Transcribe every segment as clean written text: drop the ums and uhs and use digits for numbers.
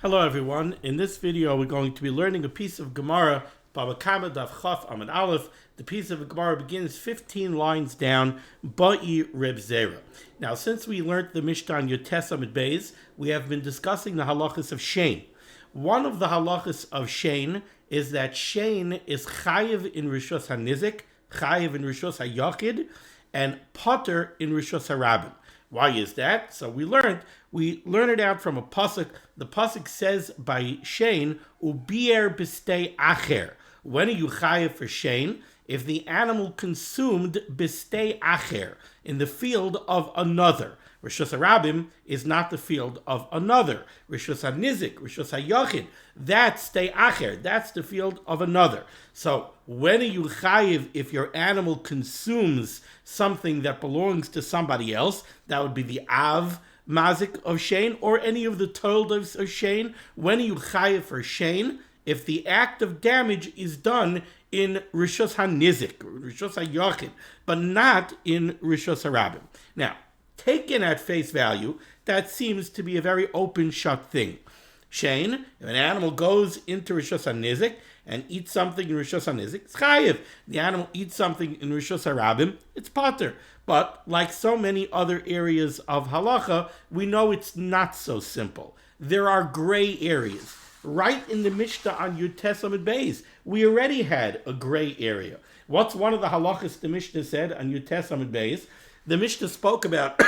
Hello everyone, in this video we're going to be learning a piece of Gemara, Bava Kama Daf Chaf Amud Aleph. The piece of Gemara begins 15 lines down, Ba'i Reb Zera. Now since we learned the Mishnah on Yotes Amud Beis, we have been discussing the halachas of Shein. One of the halachas of Shein is that Shein is Chayiv in Rishos HaNizik, Chayiv in Rishos HaYachid, and Potter in Rishos HaRabim. Why is that? So we learn it out from a pasuk. The pasuk says by Shein, ubier b'stei acher. When are you chayav for Shein? If the animal consumed b'stei acher, in the field of another. Rishos HaRabim is not the field of another. Rishos HaNizik, Rishos HaYachid, that's stei acher, that's the field of another. So when are you chayiv if your animal consumes something that belongs to somebody else? That would be the av mazik of Shein, or any of the toldos of Shein. When are you chayiv for Shein? If the act of damage is done in Rishos HaNizik, Rishos HaYachid, but not in Rishos HaRabim. Now, taken at face value, that seems to be a very open shut thing. Shein, if an animal goes into Rishos HaNizik and eats something in Rishos HaNizik, it's chayiv. The animal eats something in Rishos HaRabim, it's potter. But like so many other areas of halacha, we know it's not so simple. There are gray areas. Right in the Mishnah on Yotes Amud Beis, we already had a gray area. What's one of the halachas the Mishnah said on Yotes Amud Beis? The Mishnah spoke about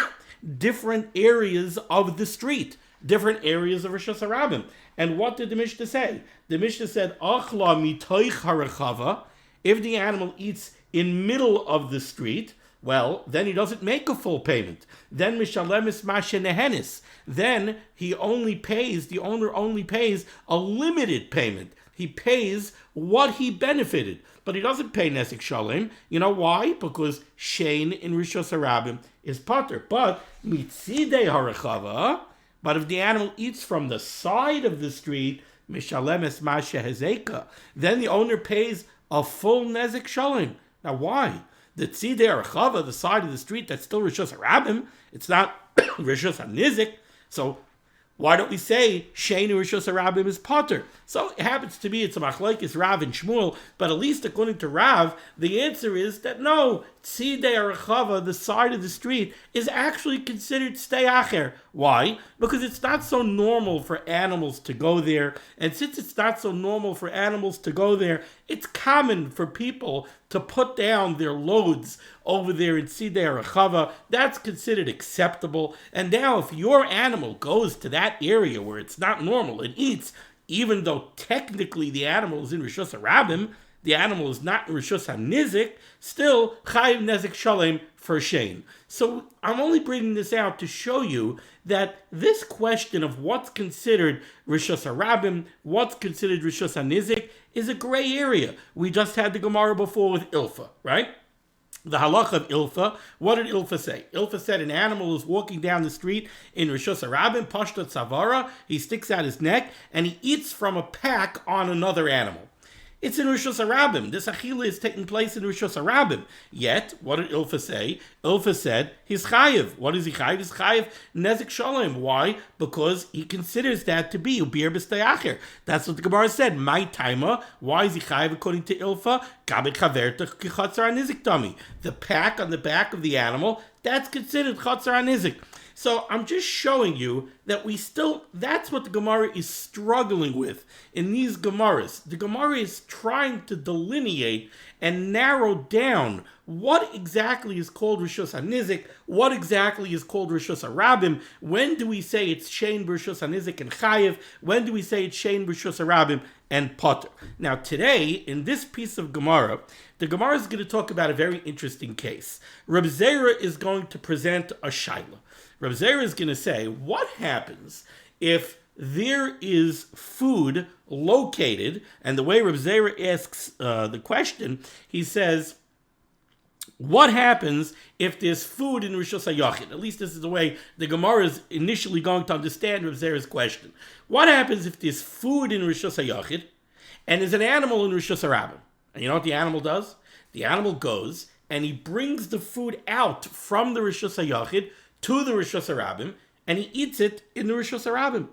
different areas of the street, different areas of Rishos HaRabim. And what did the Mishnah say? The Mishnah said, Achla mitoich harechava, if the animal eats in middle of the street, well, then he doesn't make a full payment. Then mishalemis mashe nehenis. Then the owner only pays a limited payment. He pays what he benefited, but he doesn't pay nesek shalem. You know why? Because shein in Rishos HaRabim is potter. But mitzidei harechava, but if the animal eats from the side of the street, mishalemis mashe hezeka, then the owner pays a full nesek shalem. Now why? The tzidei harechava, the side of the street, that's still Rishos HaRabim. It's not Rishos HaNizik. So why don't we say Shein Rishos HaRabim is potter? So it happens to be it's a machlokes Rav and Shmuel, but at least according to Rav, the answer is that no, tzidei harechava, the side of the street, is actually considered stei acher. Why? Because it's not so normal for animals to go there, and since it's not so normal for animals to go there, it's common for people to put down their loads over there in tzidei harechava. That's considered acceptable. And now if your animal goes to that area where it's not normal and eats, even though technically the animal is in Rishos HaRabim, the animal is not in Rishos HaNizik, still chayiv nezek shalem for Shein. So I'm only bringing this out to show you that this question of what's considered Rishos HaRabim, what's considered Rishos HaNizik, is a gray area. We just had the Gemara before with Ilfa, right? The halacha of Ilfa, what did Ilfa say? Ilfa said an animal is walking down the street in Rishos HaRabim, Pashta Tzavara, he sticks out his neck, and he eats from a pack on another animal. It's in Rishos HaRabim. This achila is taking place in Rishos HaRabim. Yet, what did Ilfa say? Ilfa said he's chayiv. What is he chayiv? He's chayiv nezek shalom. Why? Because he considers that to be ubir b'stei acher. That's what the Gemara said. My timer. Why is he chayiv according to Ilfa? Gabet chaverta kichatzar anizik tummy. The pack on the back of the animal, that's considered chatzar anizik. So I'm just showing you that that's what the Gemara is struggling with in these Gemaras. The Gemara is trying to delineate and narrow down what exactly is called Rishos HaNizik, what exactly is called Rishos HaRabim. When do we say it's Shein Rishos HaNizik and Chayiv? When do we say it's Shein Rishos HaRabim and Potter? Now today, in this piece of Gemara, the Gemara is going to talk about a very interesting case. Reb Zera is going to present a shaila. Reb Zera is going to say, what happens if there is food located, and the way Reb Zera asks the question, he says, what happens if there's food in Rishos HaYachid? At least this is the way the Gemara is initially going to understand Reb Zera's question. What happens if there's food in Rishos HaYachid, and there's an animal in Rishos HaRabim? And you know what the animal does? The animal goes, and he brings the food out from the Rishos HaYachid to the Rishos HaRabim, and he eats it in the Rishos HaRabim.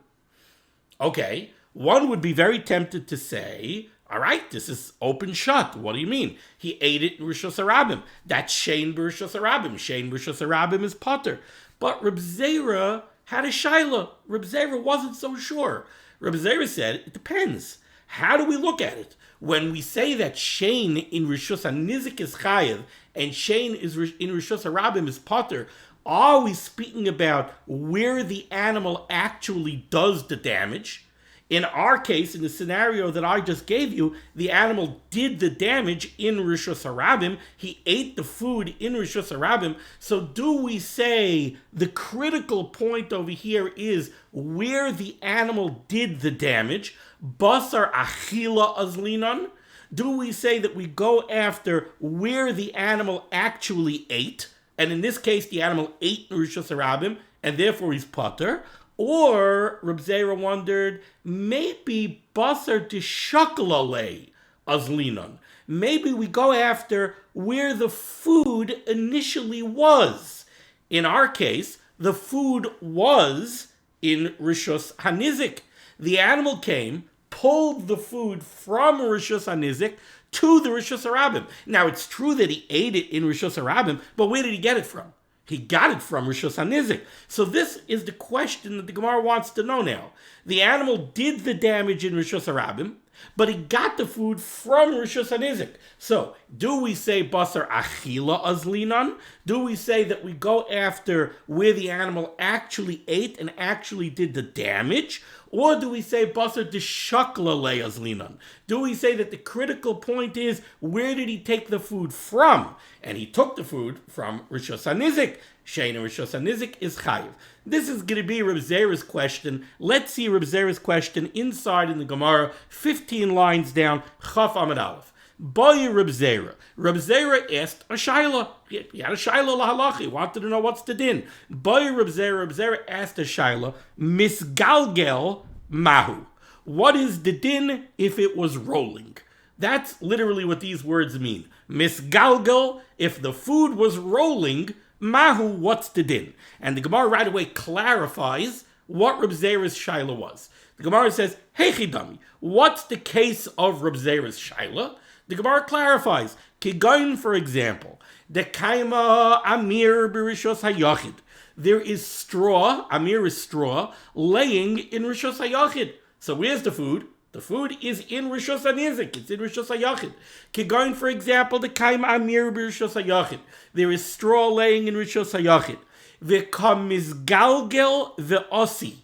Okay, one would be very tempted to say, all right, this is open shut. What do you mean? He ate it in Rishos Harabim. That's Shein b'Rishos Harabim. Shein b'Rishos Harabim is Potter. But Reb Zera had a shaila. Reb Zera wasn't so sure. Reb Zera said, it depends. How do we look at it? When we say that Shein in Rishos HaNizik is Chayev and Shein is in Rishos Harabim is Potter, are we speaking about where the animal actually does the damage? In our case, in the scenario that I just gave you, the animal did the damage in Rishos Harabim. He ate the food in Rishos Harabim. So do we say the critical point over here is where the animal did the damage? Basar achila azlinan? Do we say that we go after where the animal actually ate? And in this case, the animal ate in Rishos Harabim, and therefore he's potter. Or, Reb Zera wondered, maybe basar tishakalale azlinon. Maybe we go after where the food initially was. In our case, the food was in Rishos HaNizik. The animal came, pulled the food from Rishos HaNizik to the Rishos Harabim. Now, it's true that he ate it in Rishos Harabim, but where did he get it from? He got it from Rishos HaNizik. So this is the question that the Gemara wants to know now. The animal did the damage in Rishos Harabim, but he got the food from Rishos HaNizik. So, do we say basar achila azlinan? Do we say that we go after where the animal actually ate and actually did the damage? Or do we say basar deshakla le'azlinan? Do we say that the critical point is where did he take the food from? And he took the food from Rishos HaNizik. Shein and Rishos HaNizik is chayiv. This is going to be Reb Zera's question. Let's see Reb Zera's question inside in the Gemara, 15 lines down, Chaf Amud Aleph. Boy Reb Zera. Reb Zera asked a shaila. He had a shaila lahalachi. He wanted to know what's the din. Boy Reb Zera asked a shaila, misgalgel mahu. What is the din if it was rolling? That's literally what these words mean. Misgalgel, if the food was rolling, mahu, what's the din? And the Gemara right away clarifies what Reb Zera's shaila was. The Gemara says, hey chidami, what's the case of Reb Zera's shaila? The Gemara clarifies, Kigain, for example, the kaima amir b'rishos hayachid. There is straw, amir is straw, laying in rishos hayachid. So where's the food? The food is in Rishos HaNizik. It's in Rishos HaYachid. Kigain, for example, the kaima amir b'rishos hayachid. There is straw laying in Rishos HaYachid. V'kamizgalgel ve'osi.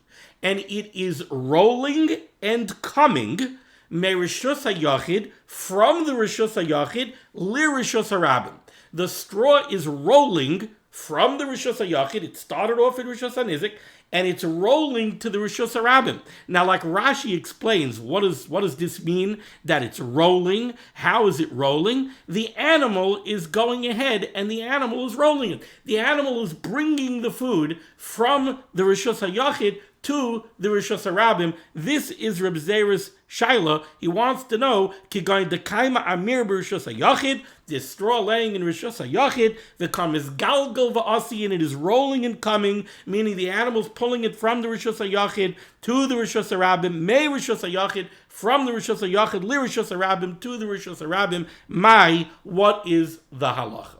And it is rolling and coming Merishos HaYachid, from the Rishos HaYachid, Lirishos Harabim. The straw is rolling from the Rishos HaYachid. It started off in Rishos HaNizik, and it's rolling to the Rishos Harabim. Now, like Rashi explains, what does this mean? That it's rolling? How is it rolling? The animal is going ahead, and the animal is rolling it. The animal is bringing the food from the Rishos HaYachid to the Rishos Harabim. This is Reb Zera's shaila. He wants to know, Kigain the kaima amir b'Rishos HaYachid, the straw laying in Rishos HaYachid, the kam is galgal va'asi, and it is rolling and coming, meaning the animal's pulling it from the Rishos HaYachid to the Rishos Harabim, may Rishos HaYachid, from the Rishos HaYachid, li Rishos Harabim, to the Rishos Harabim, my, what is the halacha?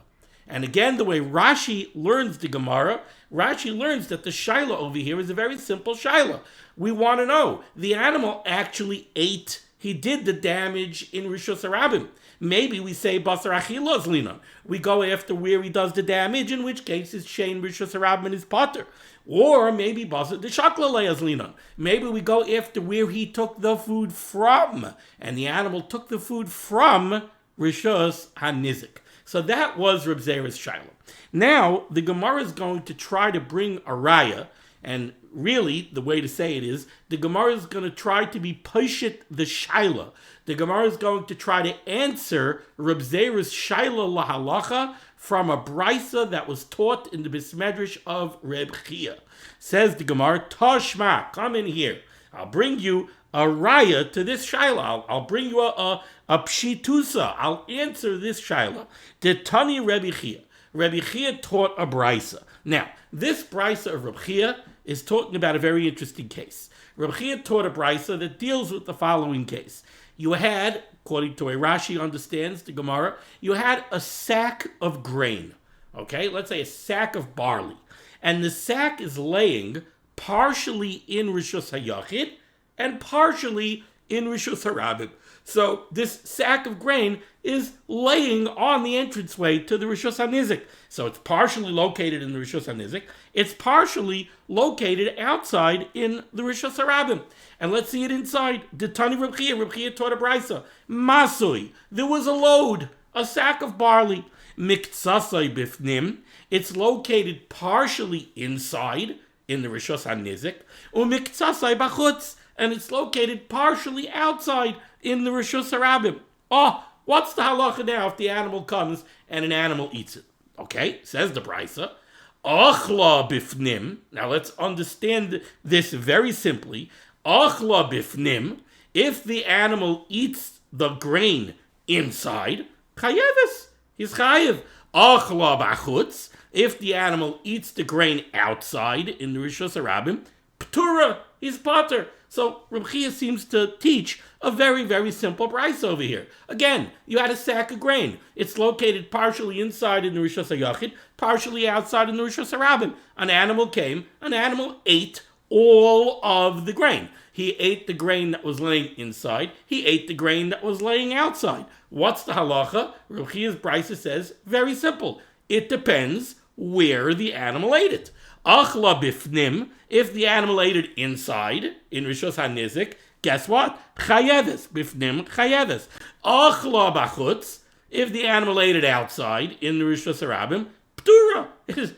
And again, the way Rashi learns the Gemara, Rashi learns that the shaila over here is a very simple shaila. We want to know, the animal actually ate, he did the damage in Rishos Harabim. Maybe we say basar achila azlinan. We go after where he does the damage, in which case it's shein Rishos Harabim and his potter. Or maybe basar deshakla azlinan. Maybe we go after where he took the food from, and the animal took the food from Rishos HaNizik. So that was Reb Zera's shaila. Now, the Gemara is going to try to bring a raya, and really, the way to say it is, the Gemara is going to try to be pashit the shaila. The Gemara is going to try to answer Reb Zera's shaila lahalacha from a brisa that was taught in the Bismedrash of Reb Chia. Says the Gemara, Tashma, come in here. I'll bring you a raya to this shaila. I'll bring you a pshitusa. I'll answer this shaila. The Tani Rebbe Chia. Rebbe Chia taught a brisa. Now, this brisa of Rebbe Chia is talking about a very interesting case. Reb Chia taught a brisa that deals with the following case. You had, according to a Rashi understands the Gemara, you had a sack of grain. Okay, let's say a sack of barley. And the sack is laying partially in Rishus HaYachid and partially in Rishus HaRabim. So this sack of grain is laying on the entranceway to the Rishus HaNizik. So it's partially located in the Rishus HaNizik. It's partially located outside in the Rishus HaRabim. And let's see it inside. Detani Reb Chia taught a brisa. Masui, there was a load, a sack of barley. Miktsasai bifnim, it's located partially inside in the Rishus HaNizik. Umiktsasai bachutz, and it's located partially outside in the Rishus HaRabim. Oh, what's the halacha now if the animal comes and an animal eats it? Okay, says the brisa. Achla bifnim. Now let's understand this very simply. Achla bifnim. If the animal eats the grain inside, chayeves. He's chayev. Achla bachutz. If the animal eats the grain outside in the Rishus HaRabim, ptura. He's pater. So Reb Chia seems to teach a very, very simple brisa over here. Again, you had a sack of grain. It's located partially inside in the Rishus HaYachid, partially outside in the Rishus HaRabim. An animal came, an animal ate all of the grain. He ate the grain that was laying inside. He ate the grain that was laying outside. What's the halacha? Reb Chia's brisa says, very simple. It depends where the animal ate it. Achla bifnim, if the animal ate it inside, in Rishus HaNizik, guess what? Chayeves, bifnim, chayeves. Achla bachutz, if the animal ate it outside, in the Rishus HaRabim, ptura,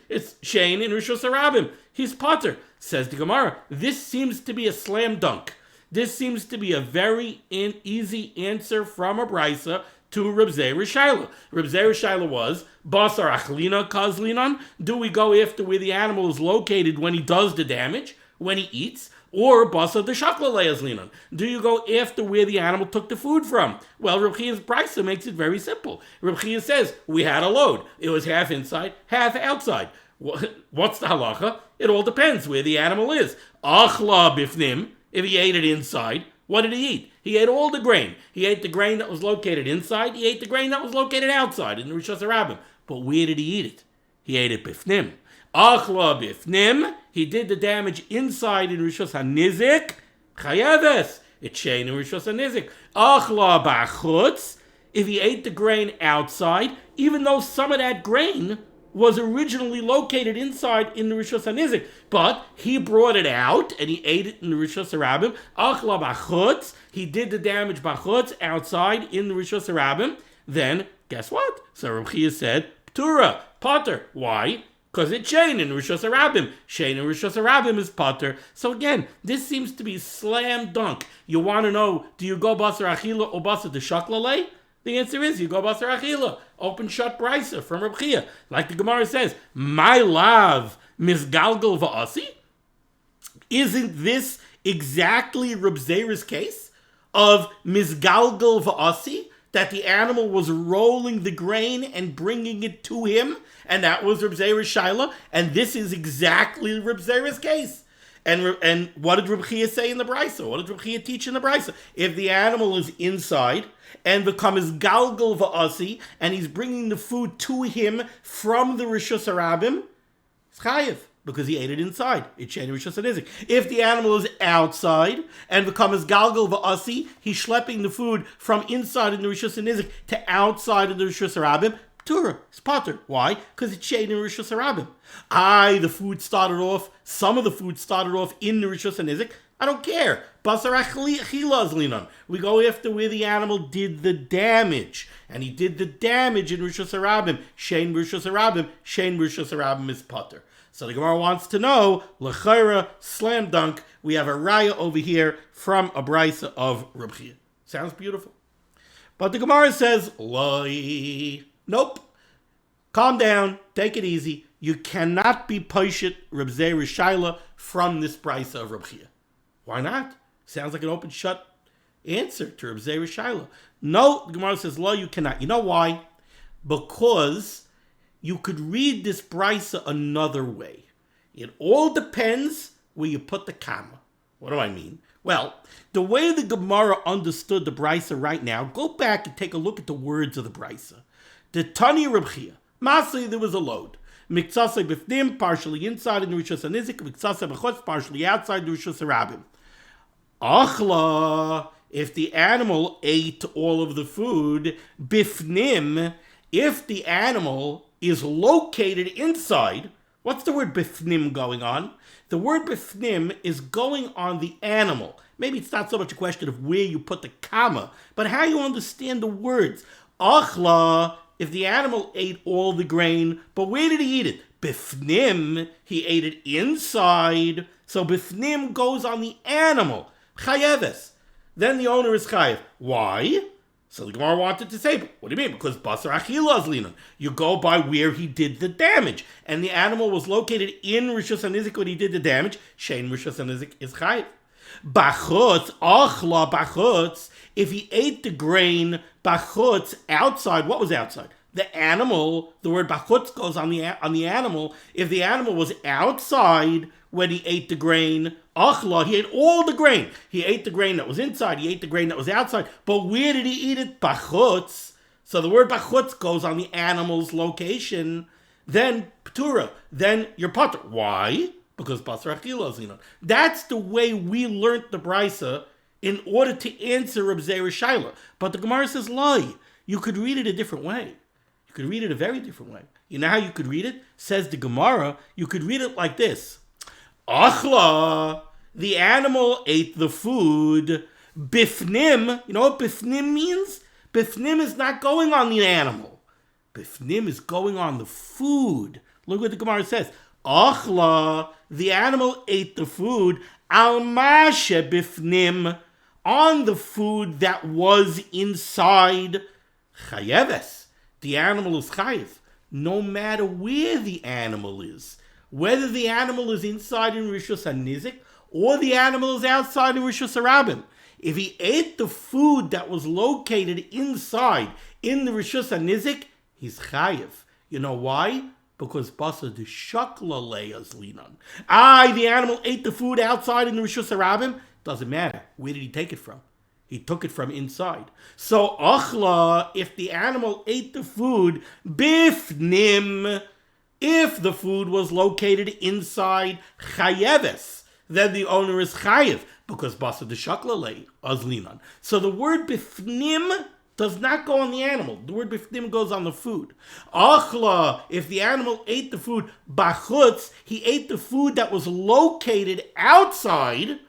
it's shein in Rishus HaRabim. He's pater. Says the Gemara, this seems to be a slam dunk. This seems to be a very easy answer from a brisa to Reb Zera Shaila. Reb Zera Shaila was, basar achlina kazlinan, do we go after where the animal is located when he does the damage, when he eats, or basar the shakla leazlinan, do you go after where the animal took the food from? Well, Reb Chia's brisa makes it very simple. Reb Chia says, we had a load. It was half inside, half outside. What's the halacha? It all depends where the animal is. Achla bifnim, if he ate it inside, what did he eat? He ate all the grain. He ate the grain that was located inside. He ate the grain that was located outside in the Rishus HaRabim. But where did he eat it? He ate it bifnim. Achla bifnim, he did the damage inside in Rishus HaNizik. Chayeves, it's shein in Rishus HaNizik. Achla bachutz, if he ate the grain outside, even though some of that grain was originally located inside in the Rishus HaNizik, but he brought it out and he ate it in the Rishus HaRabim. Achla bachutz, he did the damage bachutz outside in the Rishus HaRabim. Then guess what? So Reb Chia said, ptura, pater. Why? Because it's shein in Rishus HaRabim. Shein in Rishus HaRabim is pater. So again, this seems to be slam dunk. You want to know, do you go basar achila or basar de shaklalei? The answer is you go basar achila, open shut brisa from Reb Chia. Like the Gemara says, my lav misgalgal va'asi. Isn't this exactly Reb Zera's case of misgalgal va'asi? That the animal was rolling the grain and bringing it to him, and that was Reb Zera Shaila, and this is exactly Reb Zera's case. And what did Reb Chia say in the brisa? What did Reb Chia teach in the brisa? If the animal is inside and becomes galgal va'asi, and he's bringing the food to him from the Rishus HaRabim, it's chayev, because he ate it inside. It's shein Rishus HaNizik. If the animal is outside and becomes galgal va'asi, he's schlepping the food from inside in the Rishus HaNizik to outside in the Rishus HaRabim, ptura, it's pater. Why? Because it's shein in Rishus HaRabim. Some of the food started off in the Rishus HaNizik. I don't care. Basar achila linan. We go after where the animal did the damage. And he did the damage in Rishus HaRabim. Shein Rishus HaRabim. Shein Rishus HaRabim is pater. So the Gemara wants to know, l'chayra, slam dunk, we have a raya over here from a brisa of Reb Chia. Sounds beautiful. But the Gemara says, loi. Nope. Calm down. Take it easy. You cannot be poshit Reb Zera Shaila from this brisa of Reb Chia. Why not? Sounds like an open shut answer to Reb Zera Shaila. No, the Gemara says, lo, you cannot. You know why? Because you could read this brisa another way. It all depends where you put the comma. What do I mean? Well, the way the Gemara understood the brisa right now, go back and take a look at the words of the brisa. The Tani Reb Chia, Masli, there was a load. Miktsasei b'fnim, partially inside in the Rishus HaNizik, Miktsasei b'chutz, partially outside the Rishus HaRabim. Achla, if the animal ate all of the food, bifnim, if the animal is located inside, what's the word bifnim going on? The word bifnim is going on the animal. Maybe it's not so much a question of where you put the comma, but how you understand the words. Achla, if the animal ate all the grain, but where did he eat it? Bifnim, he ate it inside. So bifnim goes on the animal. Chayeves. Then the owner is chayev. Why? So the Gemara wanted to say, what do you mean? Because basar achila azlinan. You go by where he did the damage. And the animal was located in Rishus HaNizik when he did the damage. Shein Rishus HaNizik is chayev. Bachutz, achla bachutz. If he ate the grain, bachutz, outside, what was outside? The animal, the word bachutz goes on the animal. If the animal was outside when he ate the grain, achla, he ate all the grain. He ate the grain that was inside, he ate the grain that was outside. But where did he eat it? Bachutz. So the word bachutz goes on the animal's location. Then ptura, then you're pater. Why? Because basar achila zina. That's the way we learnt the brisa in order to answer Reb Zera Shaila. But the Gemara says, lie. You could read it a different way. You could read it a very different way. You know how you could read it? Says the Gemara, you could read it like this. Achla, the animal ate the food. Bifnim, you know what bifnim means? Bifnim is not going on the animal. Bifnim is going on the food. Look what the Gemara says. Achla, the animal ate the food. Al mashe bifnim, on the food that was inside. Chayeves, the animal is chayev, no matter where the animal is. Whether the animal is inside in Rishus HaNizik or the animal is outside in Rishus HaRabim. If he ate the food that was located inside in the Rishus HaNizik, he's chayev. You know why? Because basa de shakla leyas linan. The animal ate the food outside in the Rishus HaRabim. Doesn't matter. Where did he take it from? He took it from inside. So achla, if the animal ate the food, bifnim, if the food was located inside chayeves, then the owner is chayev, because basa de shakla ley azlinan. So the word bifnim does not go on the animal. The word bifnim goes on the food. Achla, if the animal ate the food, bachutz, he ate the food that was located outside,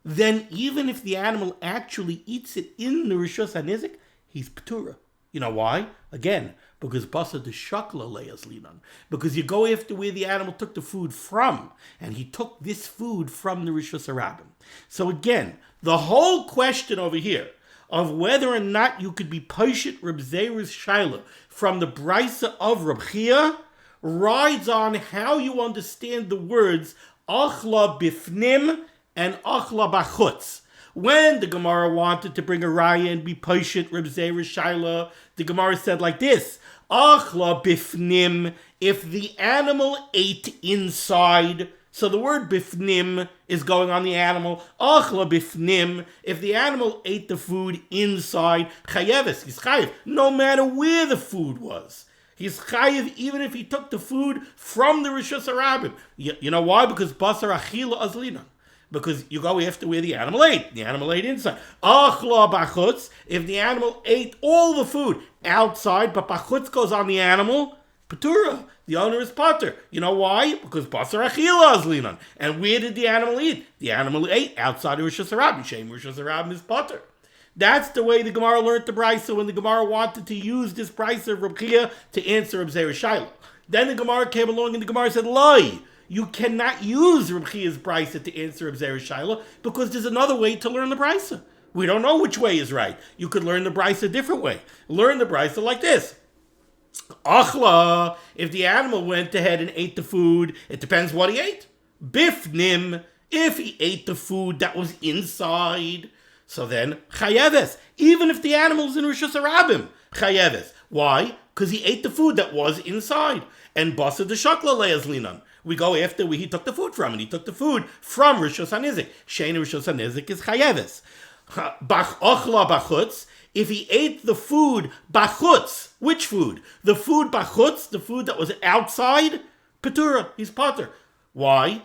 then even if the animal actually eats it in the Rishus HaNizik, he's p'tura. You know why? Again, because basa de shakla leyas linan. Because you go after where the animal took the food from, and he took this food from the Rishus HaRabim. So again, the whole question over here of whether or not you could be poshet Reb Zera's shaila from the brisa of Reb Chia rides on how you understand the words achla bifnim and achla bachutz. When the Gemara wanted to bring a raya and be poshet Reb Zera's shaila, the Gemara said like this: achla bifnim, if the animal ate inside. So the word bifnim is going on the animal. Achla bifnim, if the animal ate the food inside, chayeves, he's chayev, no matter where the food was. He's chayev even if he took the food from the Rishus HaRabim. You know why? Because basar achila azlina. Because you go after where the animal ate. The animal ate inside. Achla bachutz, if the animal ate all the food outside, but bachutz goes on the animal, patura, the owner is pater. You know why? Because basar achila azlinan. And where did the animal eat? The animal ate outside of Rishus HaRabim. Shein Rishus HaRabim is pater. That's the way the Gemara learned the brisa when the Gemara wanted to use this brisa of Reb Chia to answer Reb Zera Shaila. Then the Gemara came along and the Gemara said, lie. You cannot use Reb Chia's brisa to answer Reb Zera Shaila because there's another way to learn the brisa. We don't know which way is right. You could learn the brisa a different way. Learn the brisa like this. Achla, if the animal went ahead and ate the food, it depends what he ate. Bifnim, if he ate the food that was inside. So then, chayeves, even if the animal's in Rishus HaRabim, chayeves. Why? Because he ate the food that was inside. And basa de shakla leyas linan. We go after where he took the food from, and he took the food from Rishus HaNizik. Shein Rishus HaNizik is chayeves. Bach ochla bachutz. If he ate the food bachutz, which food? The food bachutz, the food that was outside, Petura, he's potter. Why?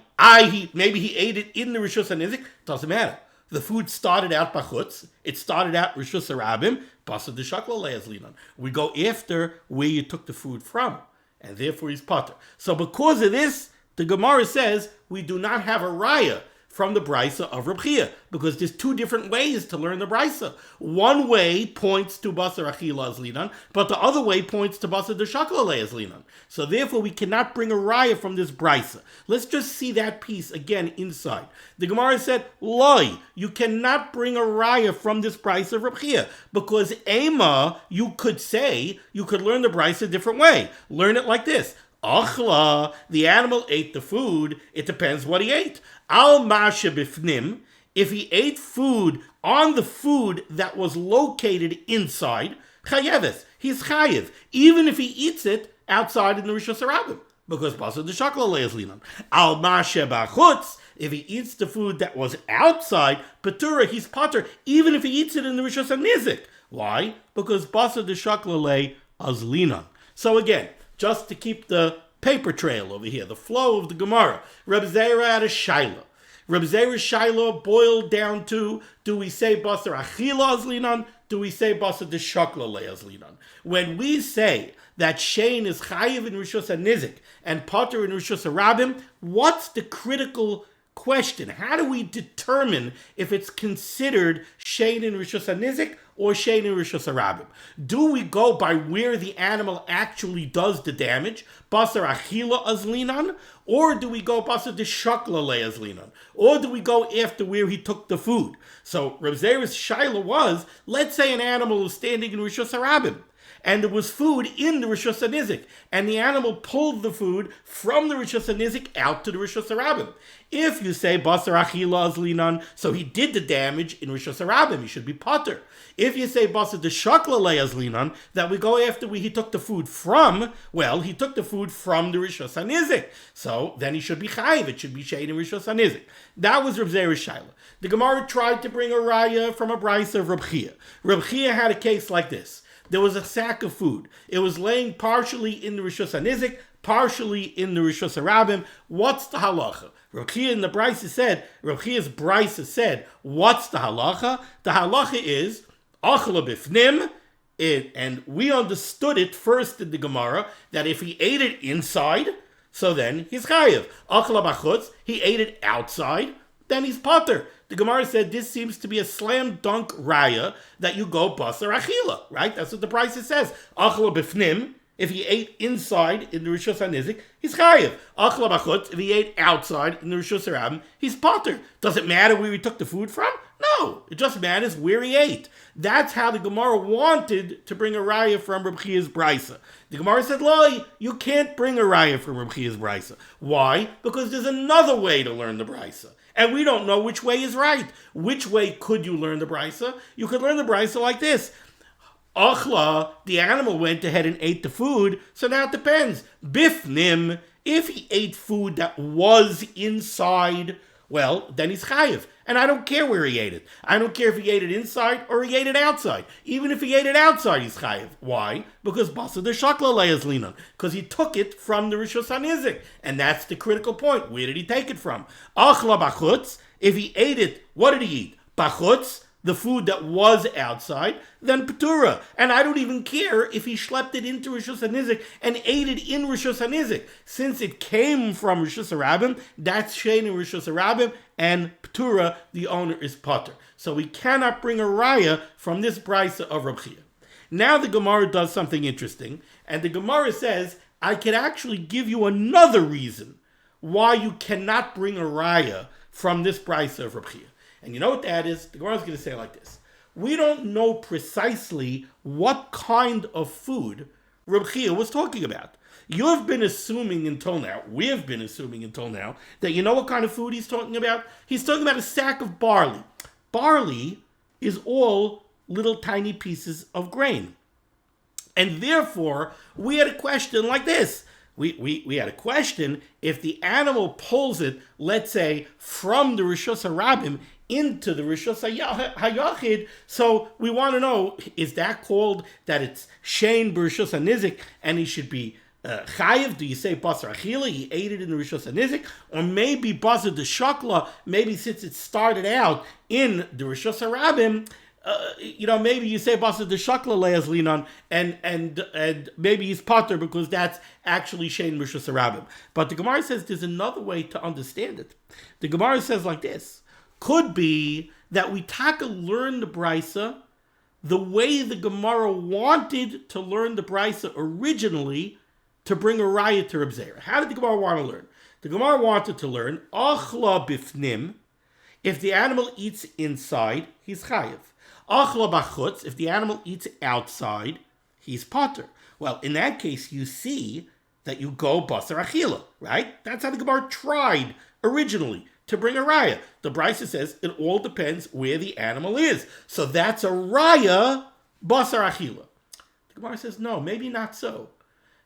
Maybe he ate it in the Rishus HaNizik. Doesn't matter. The food started out bachutz. It started out Rishus HaRabim. Basar d'shakla le'azlinan. We go after where you took the food from, and therefore he's potter. So because of this, the Gemara says we do not have a raya from the brisa of Reb Chia, because there's two different ways to learn the brisa. One way points to basar achila azlinan, but the other way points to basar d'shakla le'azlinan. So therefore we cannot bring a raya from this brisa. Let's just see that piece again inside. The Gemara said, Loi, you cannot bring a raya from this brisa of Reb Chia, because Ema, you could learn the brisa a different way. Learn it like this. Achla, the animal ate the food, it depends what he ate. Al masha bifnim, if he ate food on the food that was located inside, chayeves, he's chayev, even if he eats it outside in the Rishus HaRabim, because basar d'shakla le'azlinan. Al masha bachutz, if he eats the food that was outside, Petura, he's potter, even if he eats it in the Rishus HaNizik. Why? Because basar d'shakla le'azlinan. So again, just to keep the paper trail over here, the flow of the Gemara, Reb Zera had a shaila. Reb Zera's shaila boiled down to, do we say basar achila azlinan? Do we say basar d'shakla le'azlinan? When we say that Shein is chayiv in Rishus HaNizik and potter in Rishus HaRabim, what's the critical question? How do we determine if it's considered Shein in Rishus HaNizik or Shein in Rishus HaRabim? Do we go by where the animal actually does the damage, basar achila azlinan, or do we go basar d'shakla le'azlinan, or do we go after where he took the food? So Reb Zera's shaila was, let's say an animal is standing in Rishus HaRabim, and there was food in the Rishus HaNizik, and the animal pulled the food from the Rishus HaNizik out to the Rishus HaRabim. If you say basar achila azlinan, so he did the damage in Rishus HaRabim, he should be potter. If you say basar d'shakla le'azlinan, that we go after where he took the food from, well, he took the food from the Rishus HaNizik, so then he should be chayiv, it should be shein in Rishus HaNizik. That was Reb Zera's shaila. The Gemara tried to bring a raya from a brisa of Reb Chia. Reb Chia had a case like this. There was a sack of food. It was laying partially in the Rishus HaNizik, partially in the Rishus HaRabim. What's the halacha? Reb Chia in the brisa said, Reb Chia's brisa said, what's the halacha? The halacha is, achla bifnim, and we understood it first in the Gemara, that if he ate it inside, so then he's chayiv. Achla bachutz, he ate it outside, then he's potter. The Gemara said this seems to be a slam dunk raya that you go basar achila, right? That's what the brisa says. Achla bifnim, if he ate inside in the Rishus HaNizik, he's chayiv. Achla bachutz, if he ate outside in the Rishus HaRabim, he's potter. Does it matter where he took the food from? No, it just matters where he ate. That's how the Gemara wanted to bring a raya from Reb Chia's brisa. The Gemara said, "Loi, you can't bring a raya from Reb Chia's brisa. Why? Because there's another way to learn the brisa. And we don't know which way is right. Which way could you learn the brisa? You could learn the brisa like this. Achla, the animal went ahead and ate the food, so now it depends. Bifnim, if he ate food that was inside, well, then he's chayiv. And I don't care where he ate it. I don't care if he ate it inside or he ate it outside. Even if he ate it outside, he's chayiv. Why? Because basar d'shakla le'azlinan. Because he took it from the Rishus HaNizik. And that's the critical point. Where did he take it from? Achla bachutz. If he ate it, what did he eat? Bachutz, the food that was outside, then Petura. And I don't even care if he schlepped it into Rishus HaNizik and ate it in Rishus HaNizik. Since it came from Rishus HaRabim, that's shein in Rishus HaRabim, and Petura, the owner, is potter. So we cannot bring a raya from this brisa of Reb Chia. Now the Gemara does something interesting, and the Gemara says, I can actually give you another reason why you cannot bring a raya from this brisa of Reb Chia. And you know what that is? The Gemara is going to say it like this. We don't know precisely what kind of food Reb Chia was talking about. You've been assuming until now, we've been assuming until now, that you know what kind of food he's talking about? He's talking about a sack of barley. Barley is all little tiny pieces of grain. And therefore, we had a question like this. we had a question. If the animal pulls it, let's say, from the Rishus HaRabim into the Rishus HaYachid, so we want to know, is that called that it's Shein B'Rishus HaNizik and he should be Chayiv? Do you say Basar Achila, he ate it in the Rishus HaNizik? Or maybe Basar Deshakla, maybe since it started out in the Rishus HaRabim, maybe you say Basar Deshakla Leas Linan, and maybe he's Potter because that's actually Shein Rishus HaRabim. But the Gemara says there's another way to understand it. The Gemara says like this: could be that we learn the Brisa the way the Gemara wanted to learn the Brisa originally to bring a raya to Reb Zera. How did the Gemara want to learn? The Gemara wanted to learn Achla Bifnim. If the animal eats inside, he's Chayiv. Achla Bachutz. If the animal eats outside, he's Potter. Well, in that case, you see that you go Basar Achila, right? That's how the Gemara tried originally to bring a raya. The Brisa says it all depends where the animal is. So that's a raya Basar Achila. The Gemara says, no, maybe not so.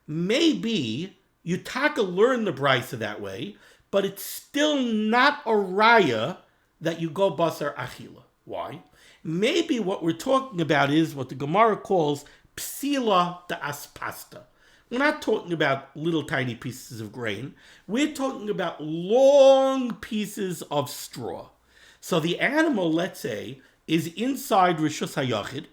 Maybe you learn the Brisa that way, but it's still not a raya that you go Basar Achila. Why? Maybe what we're talking about is what the Gemara calls Psila da Aspasta. We're not talking about little tiny pieces of grain. We're talking about long pieces of straw. So the animal, let's say, is inside Rishus HaYachid,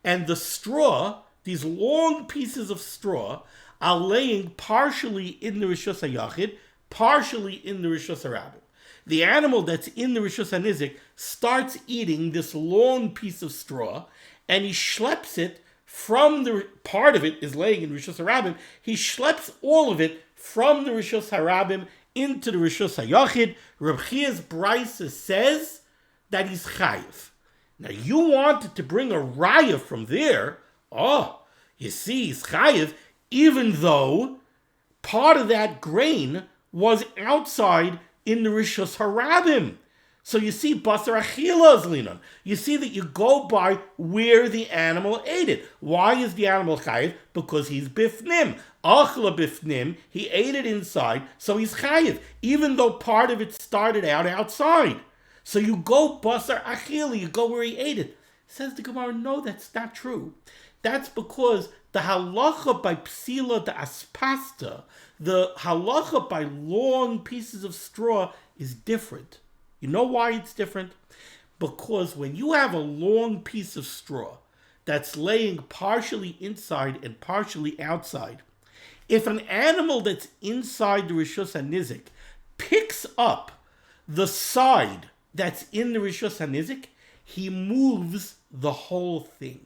and the straw, these long pieces of straw, are laying partially in the Rishus HaYachid, partially in the Rishus HaRabim. The animal that's in the Rishus HaNizik starts eating this long piece of straw, and he schleps it from part of it is laying in Rishus HaRabim. He schleps all of it from the Rishus HaRabim into the Rishus HaYachid. Reb Chia's Brisa says that he's chayiv. Now you wanted to bring a raya from there. Oh, you see, he's chayiv, even though part of that grain was outside in the Rishus HaRabim. So you see, Basar Achila is linan. You see that you go by where the animal ate it. Why is the animal chayiv? Because he's bifnim. Achla bifnim, he ate it inside, so he's chayiv, even though part of it started out outside. So you go Basar Achila, you go where he ate it. Says the Gemara, no, that's not true. That's because the halacha by psila da aspasta, the halacha by long pieces of straw is different. You know why it's different? Because when you have a long piece of straw that's laying partially inside and partially outside, if an animal that's inside the Rishus HaNizik picks up the side that's in the Rishus HaNizik, he moves the whole thing.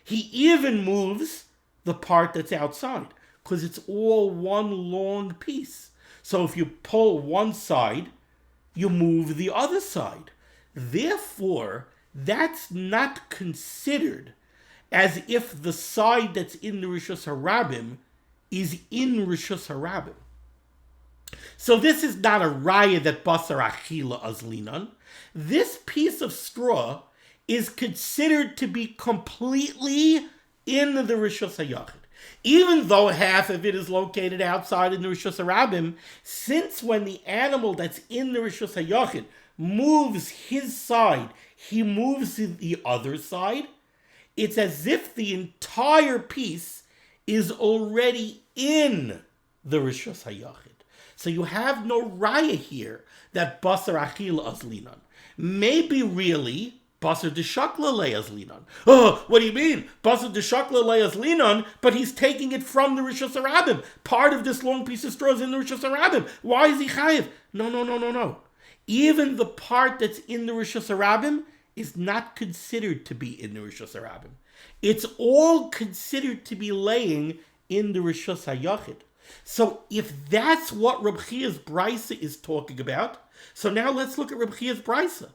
He even moves the part that's outside because it's all one long piece. So if you pull one side, you move the other side. Therefore, that's not considered as if the side that's in the Rishus HaRabim is in Rishus HaRabim. So this is not a raya that Basar Achila Azlinan. This piece of straw is considered to be completely in the Rishus HaYachid. Even though half of it is located outside in the Rishus HaRabim, since when the animal that's in the Rishus HaYachid moves his side, he moves the other side, it's as if the entire piece is already in the Rishus HaYachid. So you have no raya here that Basar Achila Azlinan. Maybe really Basar Deshakla Leas Linan. Oh, what do you mean? Basar Deshakla Leas Linan, but he's taking it from the Rishus HaRabim. Part of this long piece of straw is in the Rishus HaRabim. Why is he chayiv? No. Even the part that's in the Rishus HaRabim is not considered to be in the Rishus HaRabim. It's all considered to be laying in the Rishus HaYachid. So if that's what Reb Chia's Brisa is talking about, so now let's look at Reb Chia's Brisa.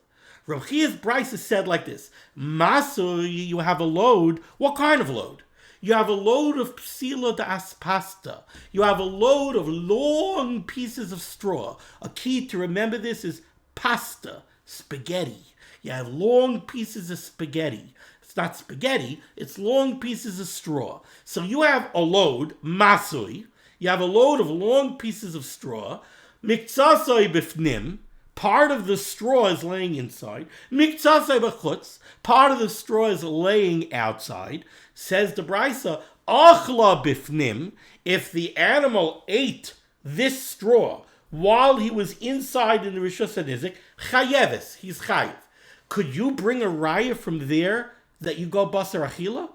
Reb Chia's Brisa said like this: Masu, you have a load. What kind of load? You have a load of psila da aspasta. You have a load of long pieces of straw. A key to remember this is pasta, spaghetti. You have long pieces of spaghetti. It's not spaghetti, it's long pieces of straw. So you have a load, masui. You have a load of long pieces of straw. Miktsasai bifnim, part of the straw is laying inside. Miktsasai b'chutz, part of the straw is laying outside. Says the Brisa, achla bifnim, if the animal ate this straw while he was inside in the Rishus HaNizik, chayeves, he's chayev. Could you bring a raya from there that you go basar achila?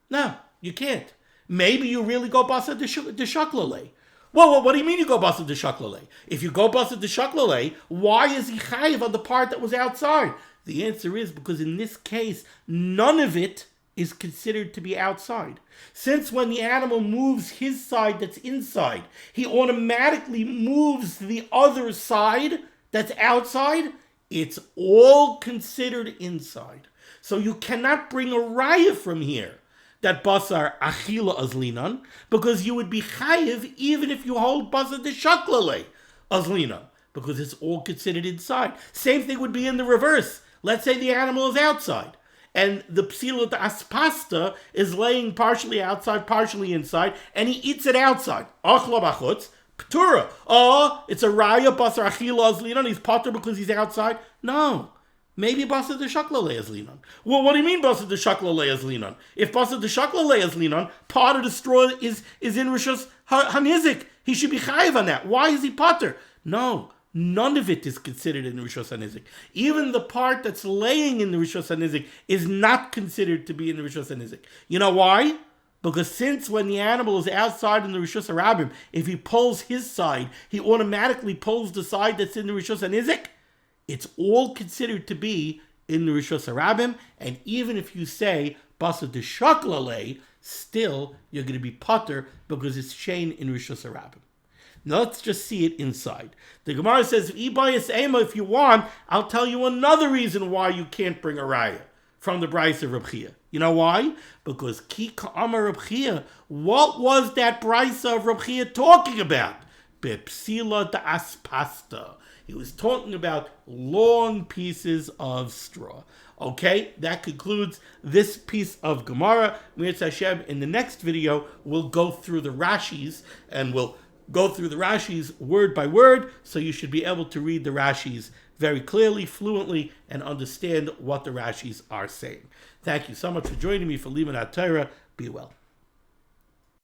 No, you can't. Maybe you really go basar deshaklale. Well, what do you mean you go basar deshaklale? If you go basar deshaklale, why is he chayiv on the part that was outside? The answer is because in this case, none of it is considered to be outside. Since when the animal moves his side that's inside, he automatically moves the other side that's outside, it's all considered inside. So you cannot bring a raya from here that basar achila azlinan, because you would be chayiv even if you hold basar deshaklale azlinan, because it's all considered inside. Same thing would be in the reverse. Let's say the animal is outside, and the psila aspasta is laying partially outside, partially inside, and he eats it outside. Achla b'chutz, p'tura. Oh, it's a raya basar achila azlinan. He's patur because he's outside. No. Maybe basar deshaklale azlinan. Well, what do you mean basar deshaklale azlinan? If basar deshaklale azlinan, part of the straw is in Rishus HaNizik. He should be chayiv on that. Why is he patur? No. None of it is considered in the Rishus HaNizik. Even the part that's laying in the Rishus HaNizik is not considered to be in the Rishus HaNizik. You know why? Because since when the animal is outside in the Rishus HaRabim, if he pulls his side, he automatically pulls the side that's in the Rishus HaNizik. It's all considered to be in the Rishus HaRabim, and even if you say basar deshaklale, still you're going to be patur because it's shein in Rishus HaRabim. Now let's just see it inside. The Gemara says, if you want, I'll tell you another reason why you can't bring a raya from the Brisa of Reb Chia. You know why? Because Ki Ka'amar Reb Chia, what was that Brisa of Reb Chia talking about? Bepsila da aspasta. He was talking about long pieces of straw. Okay, that concludes this piece of Gemara. Mirz Hashem, in the next video, we'll go through the Rashis, and we'll go through the Rashis word by word, so you should be able to read the Rashis very clearly, fluently, and understand what the Rashis are saying. Thank you so much for joining me for Limud HaTorah. Be well.